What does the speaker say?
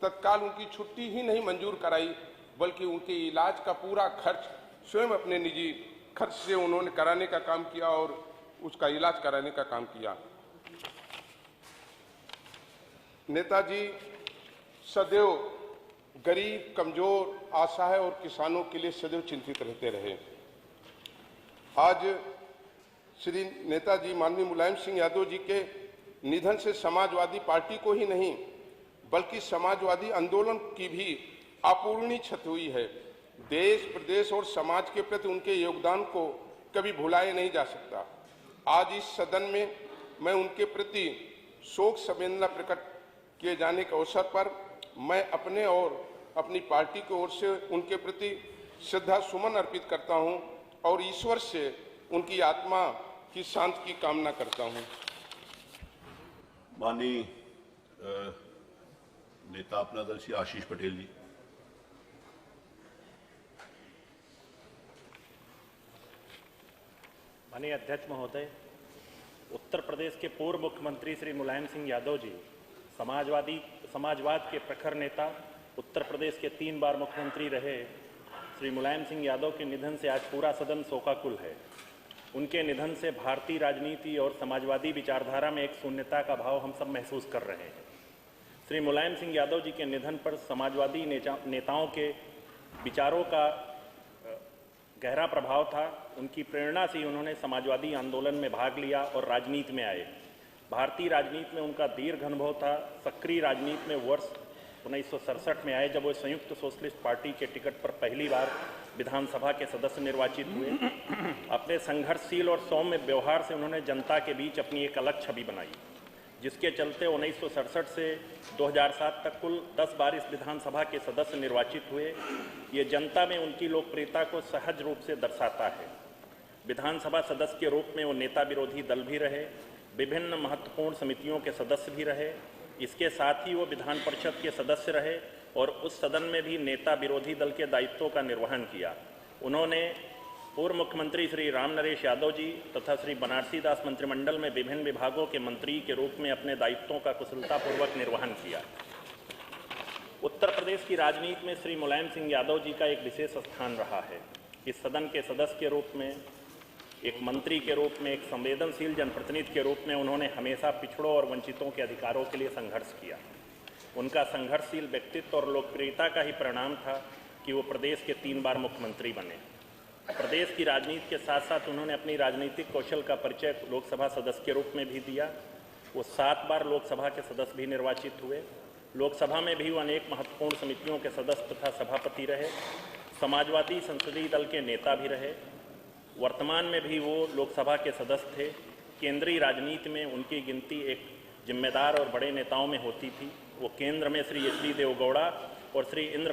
तत्काल उनकी छुट्टी ही नहीं मंजूर कराई, बल्कि उनके इलाज का पूरा खर्च स्वयं अपने निजी खर्च से उन्होंने कराने का काम किया और उसका इलाज कराने का काम किया। नेताजी सदैव गरीब, कमजोर, असहाय और किसानों के लिए सदैव चिंतित रहते रहे। आज श्री नेताजी माननीय मुलायम सिंह यादव जी के निधन से समाजवादी पार्टी को ही नहीं बल्कि समाजवादी आंदोलन की भी अपूरणीय क्षति हुई है। देश, प्रदेश और समाज के प्रति उनके योगदान को कभी भुलाया नहीं जा सकता। आज इस सदन में मैं उनके प्रति शोक संवेदना प्रकट किए जाने के अवसर पर मैं अपने और अपनी पार्टी की ओर से उनके प्रति श्रद्धा सुमन अर्पित करता हूं और ईश्वर से उनकी आत्मा की शांति की कामना करता हूं। माननीय नेता अपना दल श्री आशीष पटेल जी। माननीय अध्यक्ष महोदय, उत्तर प्रदेश के पूर्व मुख्यमंत्री श्री मुलायम सिंह यादव जी समाजवाद के प्रखर नेता, उत्तर प्रदेश के 3 बार मुख्यमंत्री रहे श्री मुलायम सिंह यादव के निधन से आज पूरा सदन शोकाकुल है। उनके निधन से भारतीय राजनीति और समाजवादी विचारधारा में एक शून्यता का भाव हम सब महसूस कर रहे हैं। श्री मुलायम सिंह यादव जी के निधन पर समाजवादी नेताओं के विचारों का गहरा प्रभाव था। उनकी प्रेरणा से उन्होंने समाजवादी आंदोलन में भाग लिया और राजनीति में आए। भारतीय राजनीति में उनका दीर्घ अनुभव था। सक्रिय राजनीति में वर्ष 1967 में आए, जब वो संयुक्त सोशलिस्ट पार्टी के टिकट पर पहली बार विधानसभा के सदस्य निर्वाचित हुए। अपने संघर्षशील और सौम्य व्यवहार से उन्होंने जनता के बीच अपनी एक अलग छवि बनाई, जिसके चलते 1967 से 2007 तक कुल 10 बार इस विधानसभा के सदस्य निर्वाचित हुए। ये जनता में उनकी लोकप्रियता को सहज रूप से दर्शाता है। विधानसभा सदस्य के रूप में वो नेता विरोधी दल भी रहे, विभिन्न महत्वपूर्ण समितियों के सदस्य भी रहे। इसके साथ ही वो विधान परिषद के सदस्य रहे और उस सदन में भी नेता विरोधी दल के दायित्वों का निर्वहन किया। उन्होंने पूर्व मुख्यमंत्री श्री राम नरेश यादव जी तथा श्री बनारसी दास मंत्रिमंडल में विभिन्न विभागों के मंत्री के रूप में अपने दायित्वों का कुशलतापूर्वक निर्वहन किया। उत्तर प्रदेश की राजनीति में श्री मुलायम सिंह यादव जी का एक विशेष स्थान रहा है। इस सदन के सदस्य के रूप में, एक मंत्री के रूप में, एक संवेदनशील जनप्रतिनिधि के रूप में उन्होंने हमेशा पिछड़ों और वंचितों के अधिकारों के लिए संघर्ष किया। उनका संघर्षशील व्यक्तित्व और लोकप्रियता का ही परिणाम था कि वो प्रदेश के 3 बार मुख्यमंत्री बने। प्रदेश की राजनीति के साथ साथ उन्होंने अपनी राजनीतिक कौशल का परिचय लोकसभा सदस्य के रूप में भी दिया। वो 7 बार लोकसभा के सदस्य भी निर्वाचित हुए। लोकसभा में भी वो अनेक महत्वपूर्ण समितियों के सदस्य तथा सभापति रहे। समाजवादी संसदीय दल के नेता भी रहे। वर्तमान में भी वो लोकसभा के सदस्य थे। केंद्रीय राजनीति में उनकी गिनती एक जिम्मेदार और बड़े नेताओं में होती थी। वो केंद्र में श्री एच डी देवेगौड़ा और श्री इंद्र